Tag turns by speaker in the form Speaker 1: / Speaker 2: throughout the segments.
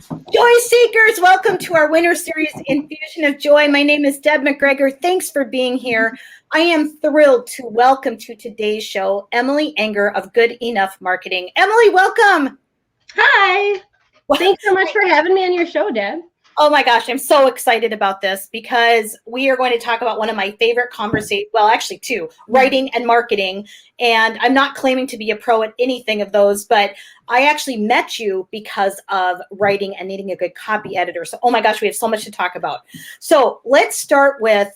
Speaker 1: Joy Seekers, welcome to our winter series, Infusion of Joy. My name is Deb McGregor. Thanks for being here. I am thrilled to welcome to today's show, Emily Enger of Good Enough Marketing. Emily, welcome.
Speaker 2: Hi. Thanks so much for having me on your show, Deb.
Speaker 1: Oh my gosh, I'm so excited about this because we are going to talk about one of my favorite conversations. Well, actually two, writing and marketing. And I'm not claiming to be a pro at anything of those, but I actually met you because of writing and needing a good copy editor. So, oh my gosh, we have so much to talk about. So let's start with,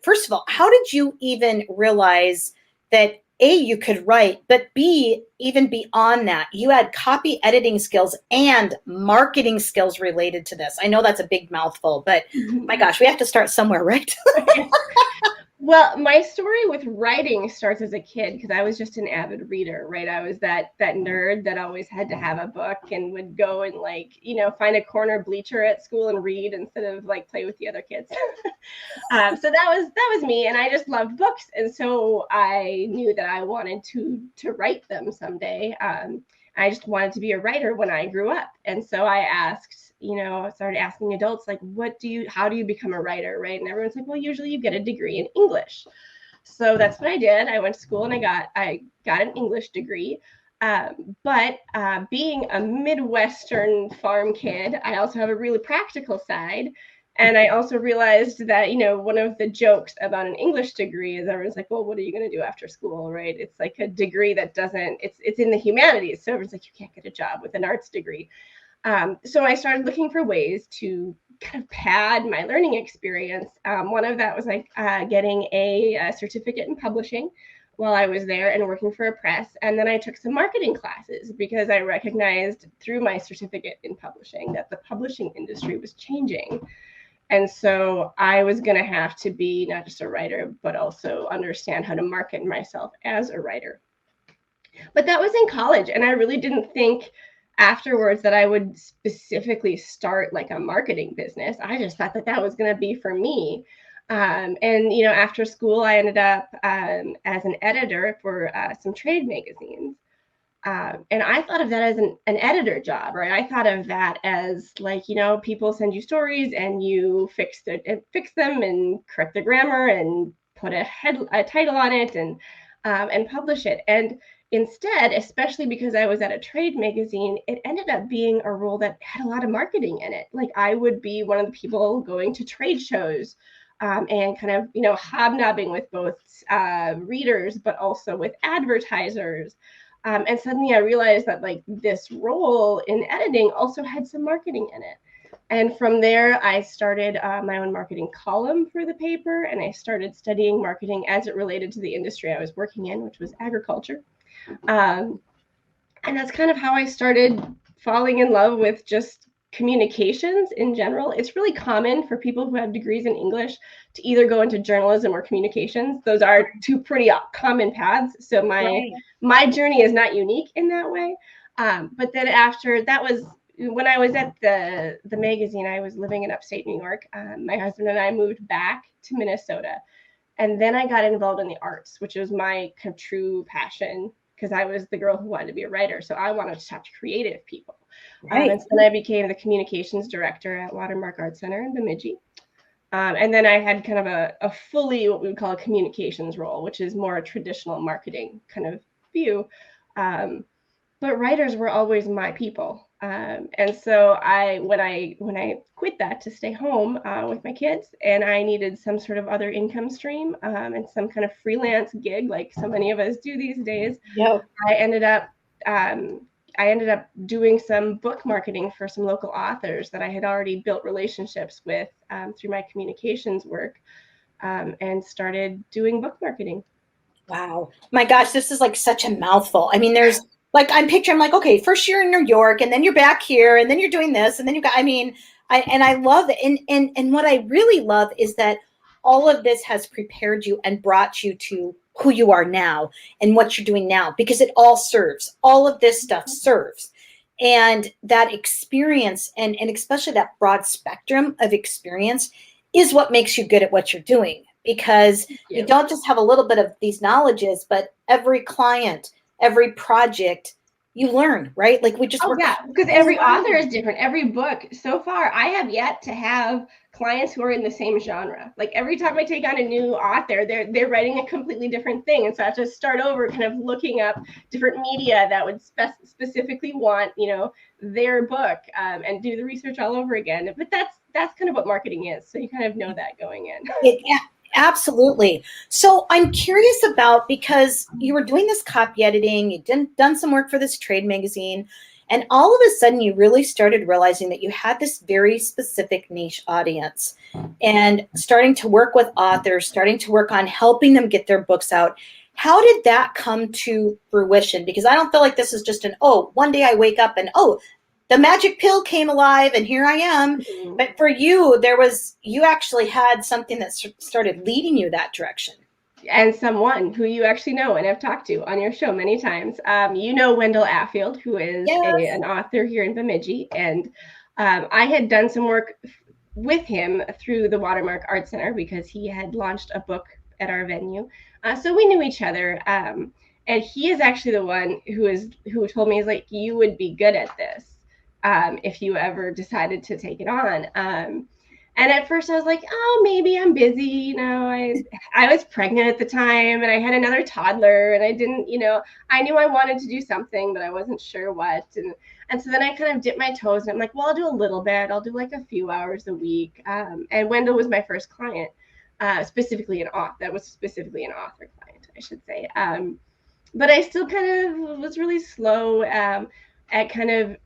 Speaker 1: first of all, how did you even realize that A, you could write, but B, even beyond that, you had copy editing skills and marketing skills related to this? I know that's a big mouthful, but my gosh, we have to start somewhere, right?
Speaker 2: Well, my story with writing starts as a kid because I was just an avid reader, right? I was that nerd that always had to have a book and would go and find a corner bleacher at school and read instead of play with the other kids. So that was me, and I just loved books, and so I knew that I wanted to write them someday. I just wanted to be a writer when I grew up, and so I started asking adults, how do you become a writer, right? And everyone's like, well, usually you get a degree in English. So that's what I did. I went to school and I got an English degree. But being a Midwestern farm kid, I also have a really practical side. And I also realized that, one of the jokes about an English degree is everyone's like, well, what are you going to do after school, right? It's like a degree that it's in the humanities. So everyone's like, you can't get a job with an arts degree. So I started looking for ways to kind of pad my learning experience. One of that was getting a certificate in publishing while I was there and working for a press. And then I took some marketing classes because I recognized through my certificate in publishing that the publishing industry was changing. And so I was going to have to be not just a writer, but also understand how to market myself as a writer. But that was in college, and I really didn't think afterwards that I would specifically start a marketing business. I just thought that was going to be for me. And after school, I ended up as an editor for some trade magazines. And I thought of that as an editor job, right? I thought of that as people send you stories and you fix them and correct the grammar and put a title on it and publish it. And instead, especially because I was at a trade magazine, it ended up being a role that had a lot of marketing in it. I would be one of the people going to trade shows and kind of, hobnobbing with both readers, but also with advertisers. And suddenly I realized that this role in editing also had some marketing in it. And from there, I started my own marketing column for the paper, and I started studying marketing as it related to the industry I was working in, which was agriculture. And that's kind of how I started falling in love with just communications in general. It's really common for people who have degrees in English to either go into journalism or communications. Those are two pretty common paths. So my journey is not unique in that way. But then after that was when I was at the magazine, I was living in upstate New York. My husband and I moved back to Minnesota. And then I got involved in the arts, which was my kind of true passion, because I was the girl who wanted to be a writer. So I wanted to talk to creative people. Right. And so then I became the communications director at Watermark Art Center in Bemidji. And then I had kind of a fully what we would call a communications role, which is more a traditional marketing kind of view. But writers were always my people. And so when I quit that to stay home with my kids, and I needed some sort of other income stream and some kind of freelance gig like so many of us do these days, yep. I ended up doing some book marketing for some local authors that I had already built relationships with through my communications work, and started doing book marketing.
Speaker 1: Wow. My gosh, this is such a mouthful. I mean, there's I'm picturing okay, first you're in New York and then you're back here and then you're doing this and then I love it. And what I really love is that all of this has prepared you and brought you to who you are now and what you're doing now, because it all serves. All of this stuff serves. And that experience and especially that broad spectrum of experience is what makes you good at what you're doing, because you don't just have a little bit of these knowledges, but every client, every project, you learn, right? Like we just
Speaker 2: Oh
Speaker 1: work.
Speaker 2: yeah, because every author is different. Every book so far, I have yet to have clients who are in the same genre. Like every time I take on a new author, they're writing a completely different thing, and so I have to start over, kind of looking up different media that would specifically want, you know, their book, and do the research all over again. But that's kind of what marketing is. So you kind of know that going in.
Speaker 1: Yeah, absolutely. So I'm curious about, because you were doing this copy editing, you done some work for this trade magazine, and all of a sudden you really started realizing that you had this very specific niche audience and starting to work with authors, starting to work on helping them get their books out. How did that come to fruition? Because I don't feel like this is just one day I wake up and, the magic pill came alive and here I am. But for you, you actually had something that started leading you that direction.
Speaker 2: And someone who you actually know and have talked to on your show many times. You know Wendell Affield, who is an author here in Bemidji. And I had done some work with him through the Watermark Art Center because he had launched a book at our venue. So we knew each other. And he is actually the one who told me, he's like, you would be good at this if you ever decided to take it on. And at first I was like, oh, maybe I'm busy. You know, I was pregnant at the time and I had another toddler and I didn't, you know, I knew I wanted to do something, but I wasn't sure what. And so then I kind of dipped my toes and I'm like, well, I'll do a little bit. I'll do like a few hours a week. And Wendell was my first client, specifically an author. That was specifically an author client, I should say. But I still kind of was really slow at kind of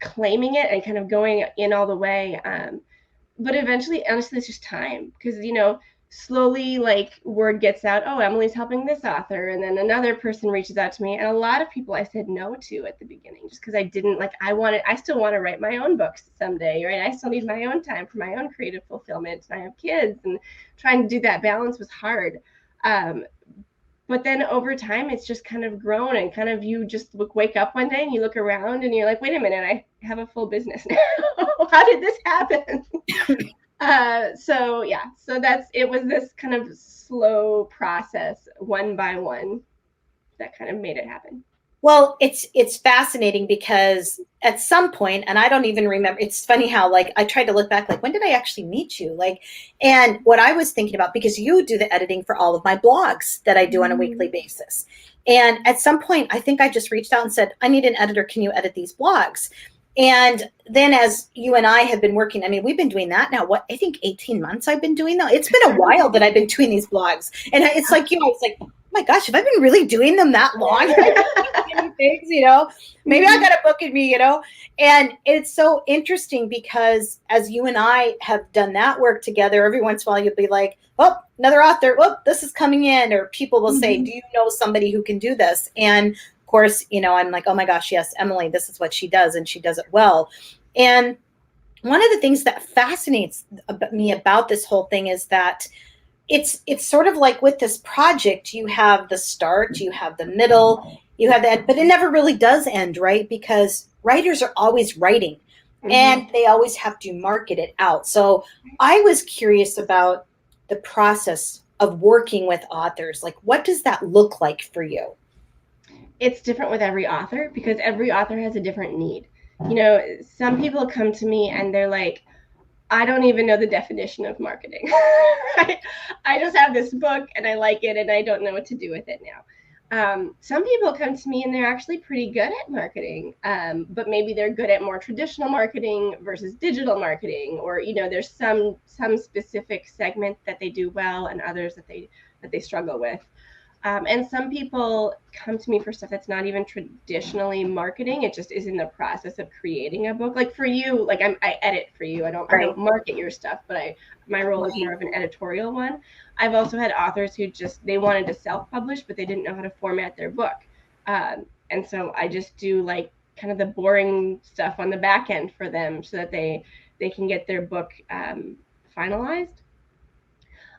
Speaker 2: claiming it and kind of going in all the way. But eventually, honestly, it's just time because, you know, slowly like word gets out, oh, Emily's helping this author. And then another person reaches out to me. And a lot of people I said no to at the beginning just because I didn't like, I still want to write my own books someday, right? I still need my own time for my own creative fulfillment. And I have kids, and trying to do that balance was hard. But then over time, it's just kind of grown and kind of you just wake up one day and you look around and you're like, wait a minute, I have a full business now. How did this happen? So it was this kind of slow process, one by one, that kind of made it happen.
Speaker 1: Well, it's fascinating because at some point, and I don't even remember, it's funny how like I tried to look back, like when did I actually meet you? Like, and what I was thinking about, because you do the editing for all of my blogs that I do on a weekly basis. And at some point, I think I just reached out and said, I need an editor. Can you edit these blogs? And then as you and I have been working, I mean, we've been doing that now, I think 18 months I've been doing that. It's been a while that I've been doing these blogs. And it's like, I was like, oh my gosh, have I been really doing them that long? Things, maybe I got a book in me, and it's so interesting because as you and I have done that work together, every once in a while you'll be like, oh, another author, oh, this is coming in, or people will say, do you know somebody who can do this? And of course, I'm like, oh my gosh, yes, Emily, this is what she does, and she does it well. And one of the things that fascinates me about this whole thing is that it's sort of like with this project, you have the start, you have the middle, you have that, but it never really does end, right? Because writers are always writing and they always have to market it out. So I was curious about the process of working with authors. Like, what does that look like for you?
Speaker 2: It's different with every author because every author has a different need. Some people come to me and they're like, I don't even know the definition of marketing. I just have this book and I like it and I don't know what to do with it now. Some people come to me and they're actually pretty good at marketing, but maybe they're good at more traditional marketing versus digital marketing, or there's some specific segment that they do well and others that they struggle with. And some people come to me for stuff that's not even traditionally marketing. It just is in the process of creating a book. Like for you, like I edit for you. I don't market your stuff, but my role is more of an editorial one. I've also had authors who they wanted to self-publish, but they didn't know how to format their book. And so I just do like kind of the boring stuff on the back end for them so that they can get their book finalized.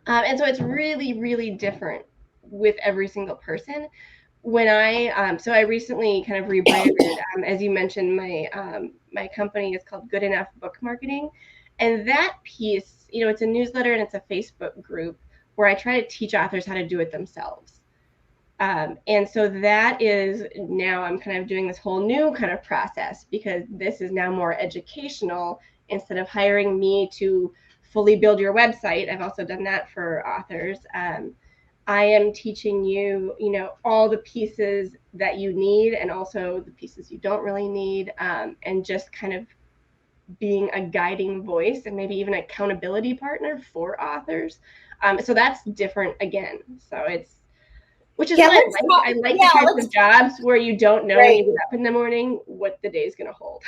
Speaker 2: And so it's really, really different with every single person. When I recently kind of rebranded, as you mentioned, my company is called Good Enough Book Marketing. And that piece, it's a newsletter and it's a Facebook group where I try to teach authors how to do it themselves. And so that is now I'm kind of doing this whole new kind of process, because this is now more educational. Instead of hiring me to fully build your website, I've also done that for authors. I am teaching you, all the pieces that you need, and also the pieces you don't really need, and just kind of being a guiding voice and maybe even accountability partner for authors. So that's different again. So which is
Speaker 1: Yeah,
Speaker 2: what I like the types of jobs where you don't know when you get up in the morning what the day is going to hold.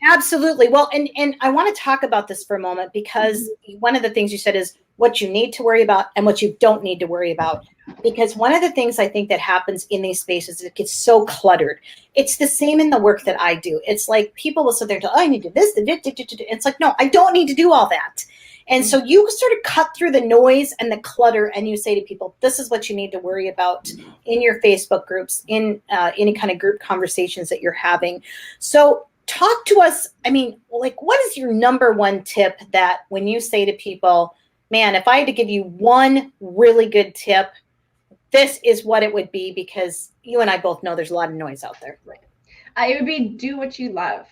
Speaker 1: Absolutely. Well, and I want to talk about this for a moment, because one of the things you said is what you need to worry about and what you don't need to worry about. Because one of the things I think that happens in these spaces, it gets so cluttered. It's the same in the work that I do. It's like people will sit there and go, oh, I need to do this. It's like, no, I don't need to do all that. And so you sort of cut through the noise and the clutter, and you say to people, this is what you need to worry about in your Facebook groups, in any kind of group conversations that you're having. So talk to us. I mean, like, what is your number one tip that when you say to people, man, if I had to give you one really good tip, this is what it would be, because you and I both know there's a lot of noise out there.
Speaker 2: Right. It would be do what you love.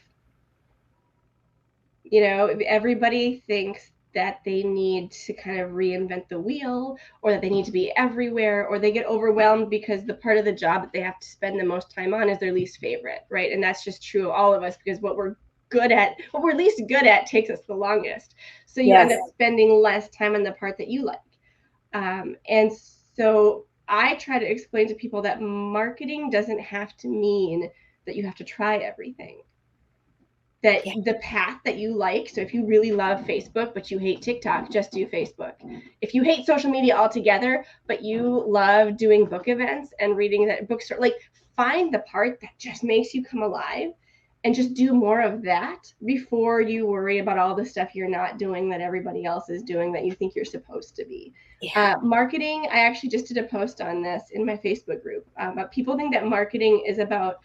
Speaker 2: Everybody thinks that they need to kind of reinvent the wheel, or that they need to be everywhere, or they get overwhelmed because the part of the job that they have to spend the most time on is their least favorite, right? And that's just true of all of us, because what we're least good at takes us the longest. So you end up spending less time on the part that you like. And so I try to explain to people that marketing doesn't have to mean that you have to try everything. That the path that you like. So if you really love Facebook, but you hate TikTok, just do Facebook. If you hate social media altogether, but you love doing book events and reading that bookstore, like, find the part that just makes you come alive and just do more of that before you worry about all the stuff you're not doing that everybody else is doing that you think you're supposed to be. Marketing, I actually just did a post on this in my Facebook group. But people think that marketing is about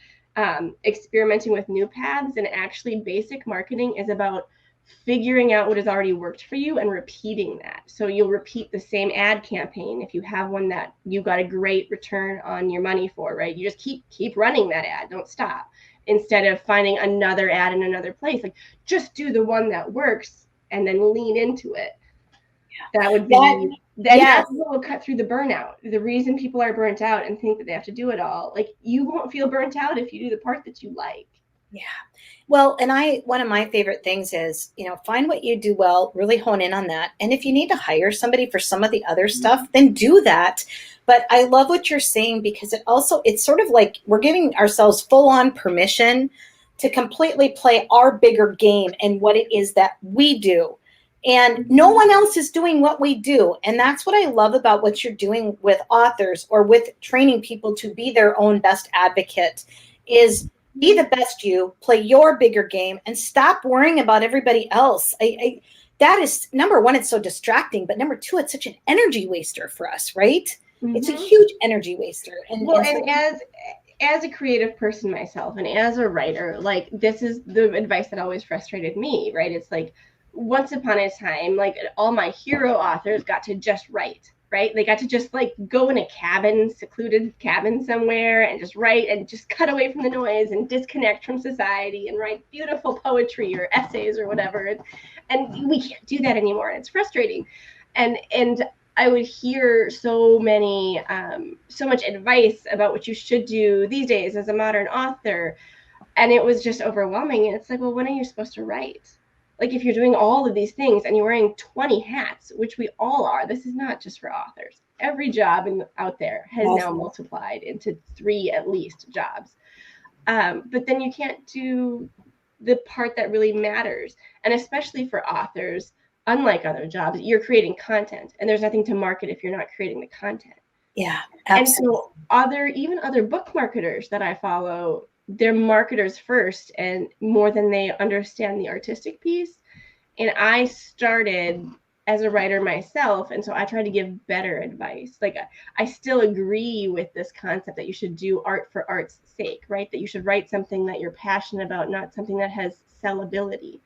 Speaker 2: experimenting with new paths, and actually basic marketing is about figuring out what has already worked for you and repeating that. So you'll repeat the same ad campaign if you have one that you got a great return on your money for, right? You just keep running that ad, don't stop, instead of finding another ad in another place. Like, just do the one that works and then lean into it. That would be that's what will cut through the burnout. The reason people are burnt out and think that they have to do it all, like, you won't feel burnt out if you do the part that you like.
Speaker 1: Yeah. Well, and one of my favorite things is, find what you do well, really hone in on that. And if you need to hire somebody for some of the other stuff, then do that. But I love what you're saying, because it's sort of like we're giving ourselves full on permission to completely play our bigger game and what it is that we do. And no one else is doing what we do. And that's what I love about what you're doing with authors, or with training people to be their own best advocate, is be the best you, play your bigger game, and stop worrying about everybody else. That is, number one, it's so distracting, but number two, it's such an energy waster for us, right? Mm-hmm. It's a huge energy waster. And
Speaker 2: as a creative person myself, and as a writer, like, this is the advice that always frustrated me, right? It's like, once upon a time, like, all my hero authors got to just write, right? They got to just, like, go in a secluded cabin somewhere and just write and just cut away from the noise and disconnect from society and write beautiful poetry or essays or whatever. And we can't do that anymore. And it's frustrating. And I would hear so much advice about what you should do these days as a modern author. And it was just overwhelming. And it's like, well, when are you supposed to write? Like, if you're doing all of these things and you're wearing 20 hats, which we all are, this is not just for authors. Every job out there has now multiplied into 3 at least jobs. But then you can't do the part that really matters. And especially for authors, unlike other jobs, you're creating content, and there's nothing to market if you're not creating the content.
Speaker 1: Yeah, absolutely.
Speaker 2: And so even other book marketers that I follow, they're marketers first, and more than they understand the artistic piece. And I started as a writer myself, and so I try to give better advice. Like, I still agree with this concept that you should do art for art's sake, right? That you should write something that you're passionate about, not something that has sellability.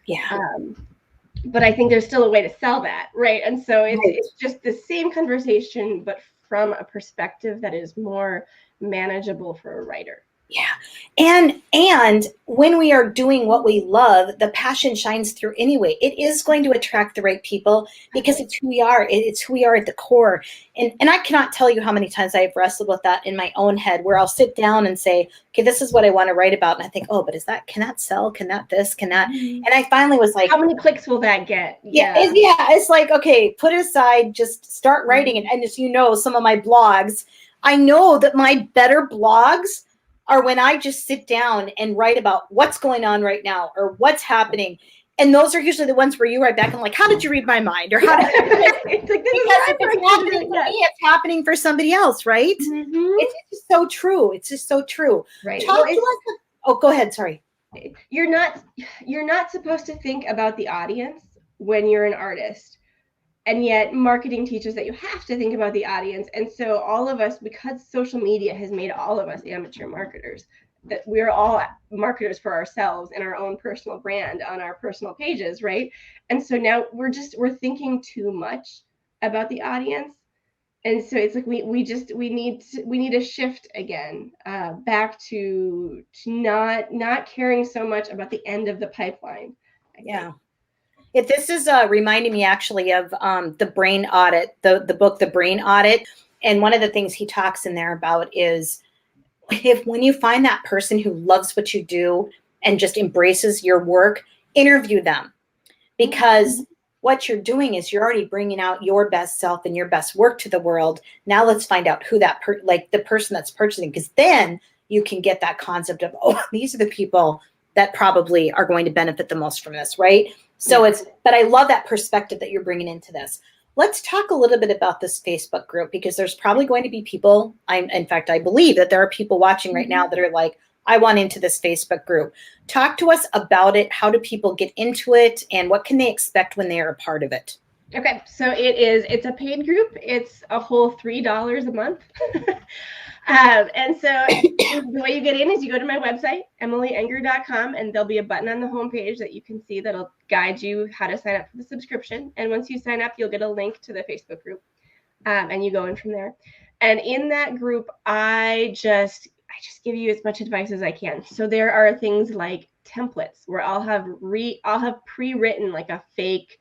Speaker 1: Yeah.
Speaker 2: But I think there's still a way to sell that, right? And so it's just the same conversation, but from a perspective that is more manageable for a writer.
Speaker 1: Yeah. And when we are doing what we love, the passion shines through anyway. It is going to attract the right people because it's who we are. It's who we are at the core. And I cannot tell you how many times I've wrestled with that in my own head, where I'll sit down and say, okay, this is what I want to write about. And I think, oh, but can that sell? Can that this? Can that? And I finally was like,
Speaker 2: how many clicks will that get?
Speaker 1: Yeah. It's like, okay, put it aside, just start writing it. And as you know, some of my blogs, I know that my better blogs are when I just sit down and write about what's going on right now or what's happening. And those are usually the ones where you write back and like, how did you read my mind? Or how did
Speaker 2: it's like,
Speaker 1: because if it's happening for me, it's happening for somebody else, right? It's just so true. It's just so true.
Speaker 2: Right.
Speaker 1: Talk to us. Oh, go ahead. Sorry.
Speaker 2: You're not supposed to think about the audience when you're an artist. And yet marketing teaches that you have to think about the audience. And so all of us, because social media has made all of us amateur marketers, that we're all marketers for ourselves and our own personal brand on our personal pages, right? And so now we're thinking too much about the audience. And so it's like we need a shift again, back to not caring so much about the end of the pipeline.
Speaker 1: Yeah. If this is reminding me actually of the Brain Audit, the book, The Brain Audit. And one of the things he talks in there about is when you find that person who loves what you do and just embraces your work, interview them. Because what you're doing is you're already bringing out your best self and your best work to the world. Now let's find out who that the person that's purchasing, because then you can get that concept of, oh, these are the people that probably are going to benefit the most from this, right? So but I love that perspective that you're bringing into this. Let's talk a little bit about this Facebook group, because there's probably going to be people, in fact, I believe that there are people watching right now that are like, I want into this Facebook group. Talk to us about it. How do people get into it, and what can they expect when they are a part of it?
Speaker 2: Okay, so it's a paid group. It's a whole $3 a month. And so the way you get in is you go to my website, emilyenger.com, and there'll be a button on the homepage that you can see that'll guide you how to sign up for the subscription. And once you sign up, you'll get a link to the Facebook group, and you go in from there. And in that group, I just give you as much advice as I can. So there are things like templates where I'll have pre-written like a fake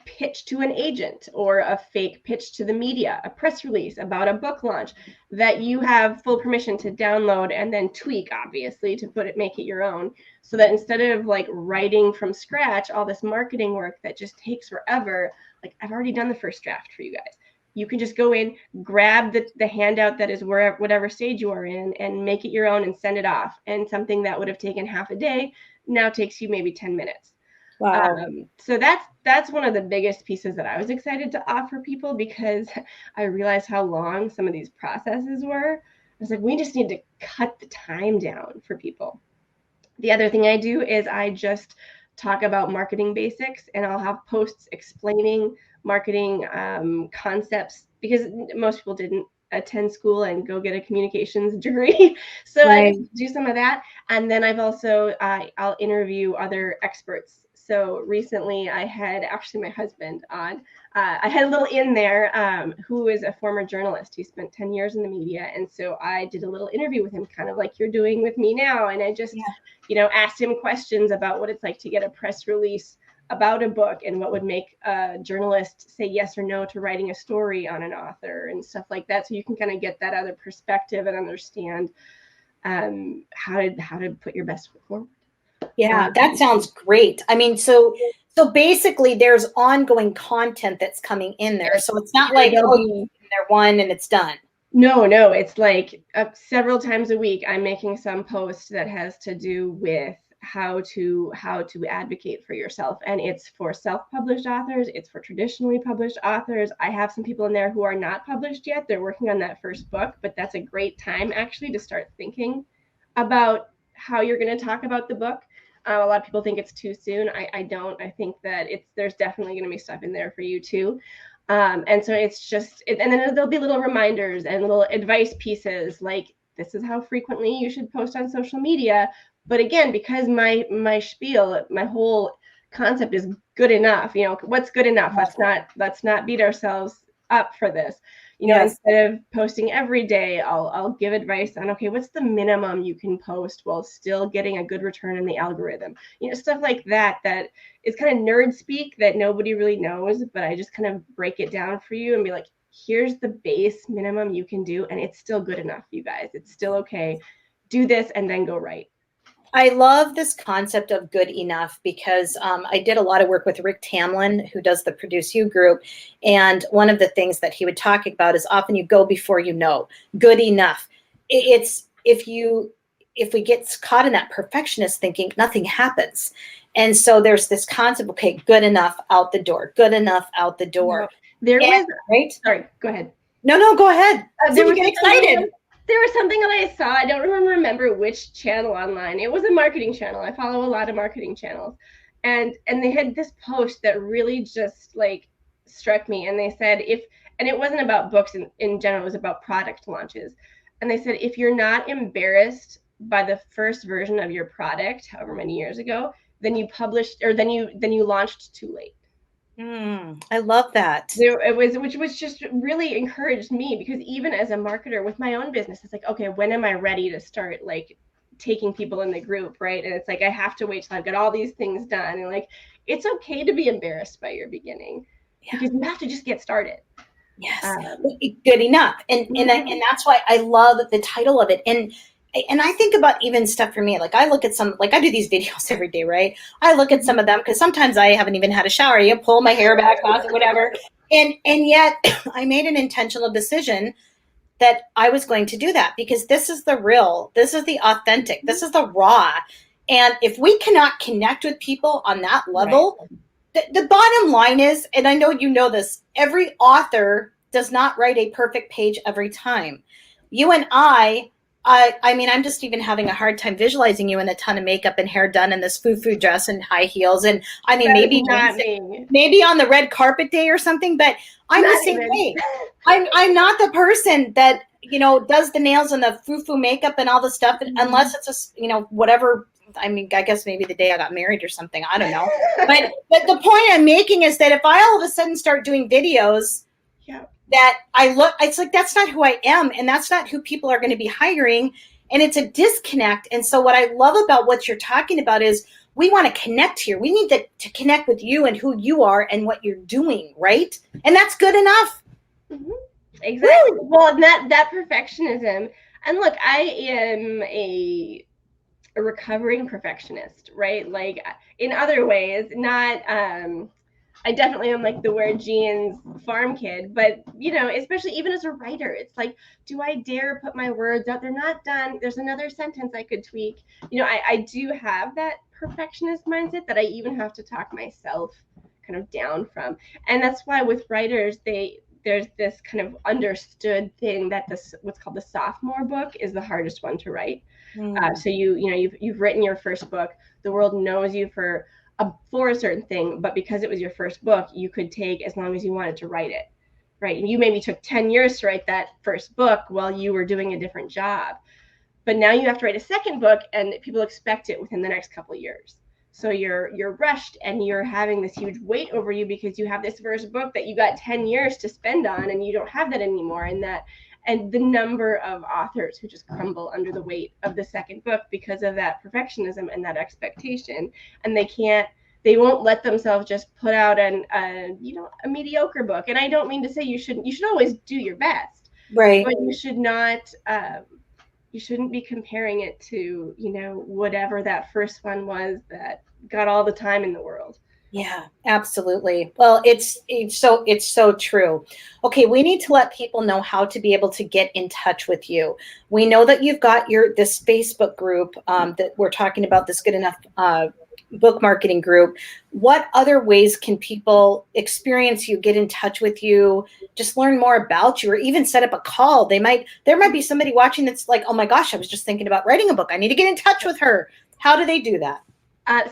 Speaker 2: pitch to an agent or a fake pitch to the media, a press release about a book launch that you have full permission to download and then tweak, obviously, to make it your own. So that instead of like writing from scratch all this marketing work that just takes forever, like I've already done the first draft for you guys. You can just go in, grab the handout that is whatever stage you are in, and make it your own and send it off. And something that would have taken half a day now takes you maybe 10 minutes.
Speaker 1: Wow.
Speaker 2: So that's one of the biggest pieces that I was excited to offer people, because I realized how long some of these processes were. I was like, we just need to cut the time down for people. The other thing I do is I just talk about marketing basics, and I'll have posts explaining marketing concepts, because most people didn't attend school and go get a communications degree. So right. I do some of that. And then I've also, I'll interview other experts. So recently I had actually my husband on. I had a little in there who is a former journalist. He spent 10 years in the media. And so I did a little interview with him, kind of like you're doing with me now. And I just, asked him questions about what it's like to get a press release about a book and what would make a journalist say yes or no to writing a story on an author and stuff like that. So you can kind of get that other perspective and understand how to put your best foot forward.
Speaker 1: Yeah, that sounds great. I mean, so basically there's ongoing content that's coming in there. So it's not like, they're one and it's done.
Speaker 2: No, it's like several times a week I'm making some post that has to do with how to advocate for yourself. And it's for self-published authors. It's for traditionally published authors. I have some people in there who are not published yet. They're working on that first book, but that's a great time actually to start thinking about how you're going to talk about the book. A lot of people think it's too soon. I don't. I think that there's definitely going to be stuff in there for you too. And so it's just, and then there'll be little reminders and little advice pieces like, this is how frequently you should post on social media. But again, because my spiel, my whole concept is good enough. What's good enough? Let's not beat ourselves up for this.
Speaker 1: Yes.
Speaker 2: Instead of posting every day, I'll give advice on, okay, what's the minimum you can post while still getting a good return in the algorithm? Stuff like that is kind of nerd speak that nobody really knows, but I just kind of break it down for you and be like, here's the base minimum you can do, and it's still good enough, you guys. It's still okay. Do this and then go right.
Speaker 1: I love this concept of good enough because I did a lot of work with Rick Tamlin, who does the Produce You group. And one of the things that he would talk about is often you go before you know. Good enough. It's if we get caught in that perfectionist thinking, nothing happens. And so there's this concept, okay, good enough out the door, good enough out the door. Right?
Speaker 2: Sorry, go ahead.
Speaker 1: No, go ahead.
Speaker 2: There was
Speaker 1: get excited.
Speaker 2: There was something that I saw. I don't remember which channel online. It was a marketing channel. I follow a lot of marketing channels. And they had this post that really just like struck me. And they said, and it wasn't about books in general, it was about product launches. And they said, if you're not embarrassed by the first version of your product, however many years ago, then you launched too late.
Speaker 1: I love that.
Speaker 2: Which was just really encouraged me, because even as a marketer with my own business, it's like, okay, when am I ready to start like taking people in the group, right? And it's like, I have to wait till I've got all these things done. And like, it's okay to be embarrassed by your beginning, because you have to just get started.
Speaker 1: Yes, good enough. And that's why I love the title of it. And I think about even stuff for me, like I look at some, like I do these videos every day, right? I look at some of them because sometimes I haven't even had a shower. You pull my hair back, whatever. And yet I made an intentional decision that I was going to do that, because this is the real, this is the authentic, this is the raw. And if we cannot connect with people on that level, right, the bottom line is, and I know you know this, every author does not write a perfect page every time. You and I mean, I'm just even having a hard time visualizing you in a ton of makeup and hair done in this foo-foo dress and high heels. And I mean, maybe on the red carpet day or something, but I'm the same way. I'm not the person that, does the nails and the foo-foo makeup and all the stuff, unless it's whatever. I mean, I guess maybe the day I got married or something. I don't know. But the point I'm making is that if I all of a sudden start doing videos, that it's like, that's not who I am. And that's not who people are going to be hiring. And it's a disconnect. And so what I love about what you're talking about is we want to connect here. We need to connect with you and who you are and what you're doing. Right. And that's good enough.
Speaker 2: Mm-hmm. Exactly. Woo! Well, that perfectionism, and look, I am a recovering perfectionist, right? Like in other ways, not, I definitely am like the wear jeans farm kid, but especially even as a writer, it's like, do I dare put my words out? They're not done. There's another sentence I could tweak. I do have that perfectionist mindset that I even have to talk myself kind of down from. And that's why with writers, there's this kind of understood thing that what's called the sophomore book is the hardest one to write. So you've written your first book. The world knows you for a certain thing, but because it was your first book, you could take as long as you wanted to write it, right? And you maybe took 10 years to write that first book while you were doing a different job. But now you have to write a second book, and people expect it within the next couple of years. So you're rushed, and you're having this huge weight over you because you have this first book that you got 10 years to spend on, and you don't have that anymore. And the number of authors who just crumble under the weight of the second book because of that perfectionism and that expectation. And they won't let themselves just put out a mediocre book. And I don't mean to say you should always do your best,
Speaker 1: right?
Speaker 2: But you should not, you shouldn't be comparing it to, whatever that first one was that got all the time in the world.
Speaker 1: Yeah, absolutely. Well, it's so true. Okay, we need to let people know how to be able to get in touch with you. We know that you've got this Facebook group that we're talking about, this Good Enough book marketing group. What other ways can people experience you, get in touch with you, just learn more about you, or even set up a call? There might be somebody watching that's like, oh my gosh, I was just thinking about writing a book. I need to get in touch with her. How do they do that?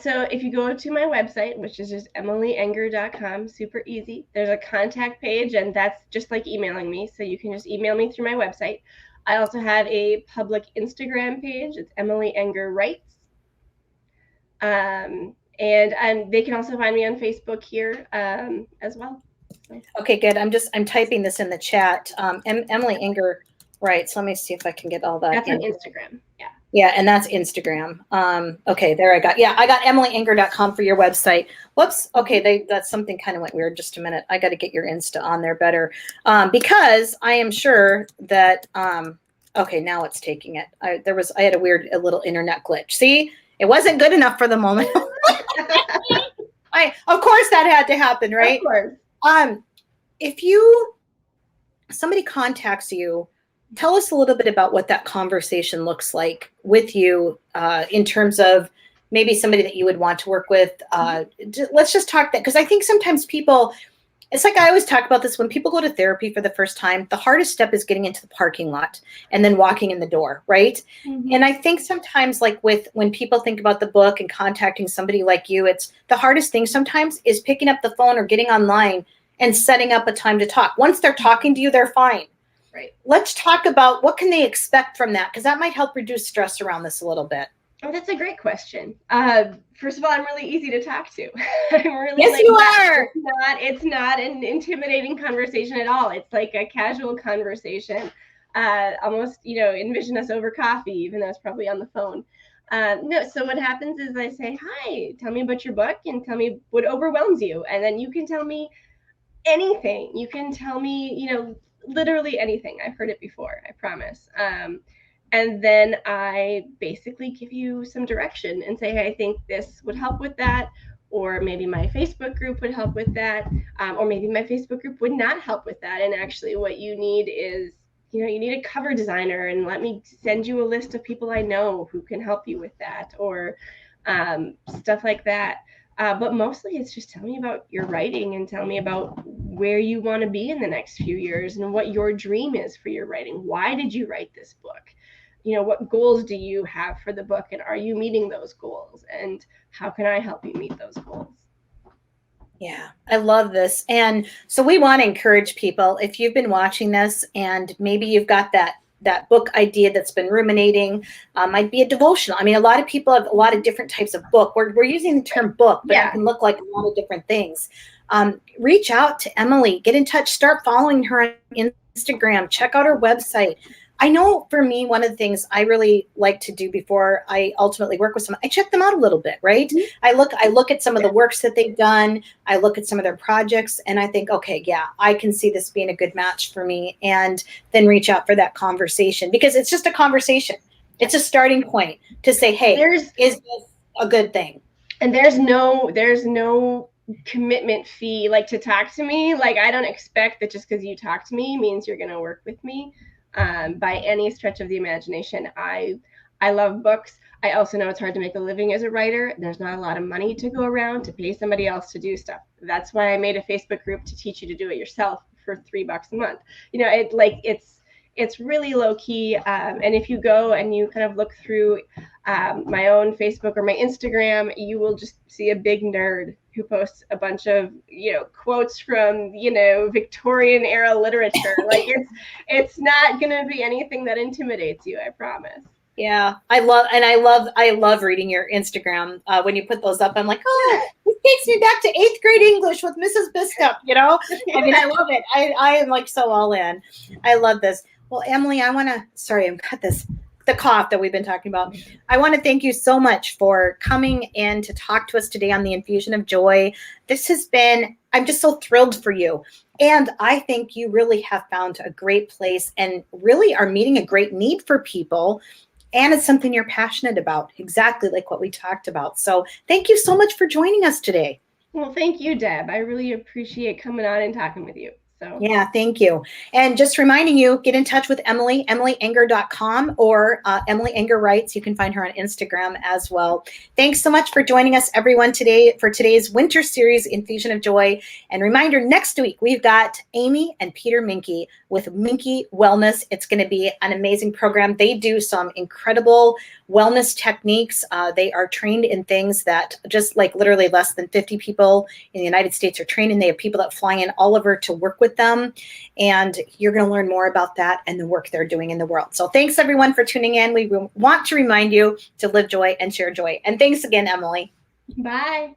Speaker 2: So if you go to my website, which is just emilyenger.com, super easy, there's a contact page, and that's just like emailing me. So you can just email me through my website. I also have a public Instagram page. It's Emily Enger Writes. And they can also find me on Facebook here as well.
Speaker 1: Okay, good. I'm typing this in the chat. Emily Inger writes. Let me see if I can get all that.
Speaker 2: That's on Instagram. Yeah.
Speaker 1: Yeah, and that's Instagram. Okay, there I got. Yeah, I got emilyinger.com for your website. Whoops. Okay, that's something kind of went weird. Just a minute. I got to get your Insta on there better, because I am sure that. Okay, now it's taking it. I had a little internet glitch. See, it wasn't good enough for the moment. Of course that had to happen, right?
Speaker 2: Of course.
Speaker 1: If somebody contacts you, tell us a little bit about what that conversation looks like with you, in terms of maybe somebody that you would want to work with. Let's just talk that, because I think sometimes people, it's like I always talk about this, when people go to therapy for the first time, the hardest step is getting into the parking lot and then walking in the door, right? Mm-hmm. And I think sometimes, like when people think about the book and contacting somebody like you, it's the hardest thing sometimes is picking up the phone or getting online and setting up a time to talk. Once they're talking to you, they're fine.
Speaker 2: Right.
Speaker 1: Let's talk about what can they expect from that, because that might help reduce stress around this a little bit.
Speaker 2: Oh, that's a great question. First of all, I'm really easy to talk to.
Speaker 1: Yes, you are.
Speaker 2: It's not an intimidating conversation at all. It's like a casual conversation. Almost, envision us over coffee, even though it's probably on the phone. No, so what happens is I say, hi, tell me about your book and tell me what overwhelms you. And then you can tell me anything. You can tell me, literally anything. I've heard it before, I promise. And then I basically give you some direction and say, hey, I think this would help with that. Or maybe my Facebook group would help with that. Or maybe my Facebook group would not help with that. And actually what you need is, you need a cover designer, and let me send you a list of people I know who can help you with that, or stuff like that. But mostly it's just tell me about your writing and tell me about where you want to be in the next few years and what your dream is for your writing. Why did you write this book? What goals do you have for the book, and are you meeting those goals? And how can I help you meet those goals?
Speaker 1: Yeah, I love this. And so we want to encourage people, if you've been watching this and maybe you've got that book idea that's been ruminating, might be a devotional. I mean, a lot of people have a lot of different types of book. We're using the term book, but It can look like a lot of different things. Reach out to Emily, get in touch, start following her on Instagram, check out her website. I know for me, one of the things I really like to do before I ultimately work with someone, I check them out a little bit, right? Mm-hmm. I look at some of the works that they've done. I look at some of their projects and I think, okay, yeah, I can see this being a good match for me, and then reach out for that conversation, because it's just a conversation. It's a starting point to say, hey, is this a good thing?
Speaker 2: And there's no commitment fee, like, to talk to me. Like, I don't expect that just because you talk to me means you're going to work with me. By any stretch of the imagination. I love books. I also know it's hard to make a living as a writer. There's not a lot of money to go around to pay somebody else to do stuff. That's why I made a Facebook group to teach you to do it yourself for $3 a month. It's really low key. And if you go and you kind of look through my own Facebook or my Instagram, you will just see a big nerd who posts a bunch of, quotes from, Victorian era literature. Like, it's not going to be anything that intimidates you, I promise.
Speaker 1: Yeah, I love reading your Instagram. When you put those up, I'm like, oh, this takes me back to 8th grade English with Mrs. Biscup, I mean, I love it. I am like so all in. I love this. Well, Emily, I've got the cough that we've been talking about. I want to thank you so much for coming in to talk to us today on the Infusion of Joy. I'm just so thrilled for you. And I think you really have found a great place and really are meeting a great need for people. And it's something you're passionate about, exactly like what we talked about. So thank you so much for joining us today.
Speaker 2: Well, thank you, Deb. I really appreciate coming on and talking with you. So.
Speaker 1: Yeah, thank you. And just reminding you, get in touch with Emily, emilyinger.com, or Emily Inger Writes. You can find her on Instagram as well. Thanks so much for joining us, everyone, today for today's winter series, Infusion of Joy. And reminder, next week, we've got Amy and Peter Minke with Minke Wellness. It's going to be an amazing program. They do some incredible wellness techniques. They are trained in things that just like literally less than 50 people in the United States are trained in. They have people that fly in all over to work with them. And you're going to learn more about that and the work they're doing in the world. So thanks everyone for tuning in. We want to remind you to live joy and share joy. And thanks again, Emily.
Speaker 2: Bye.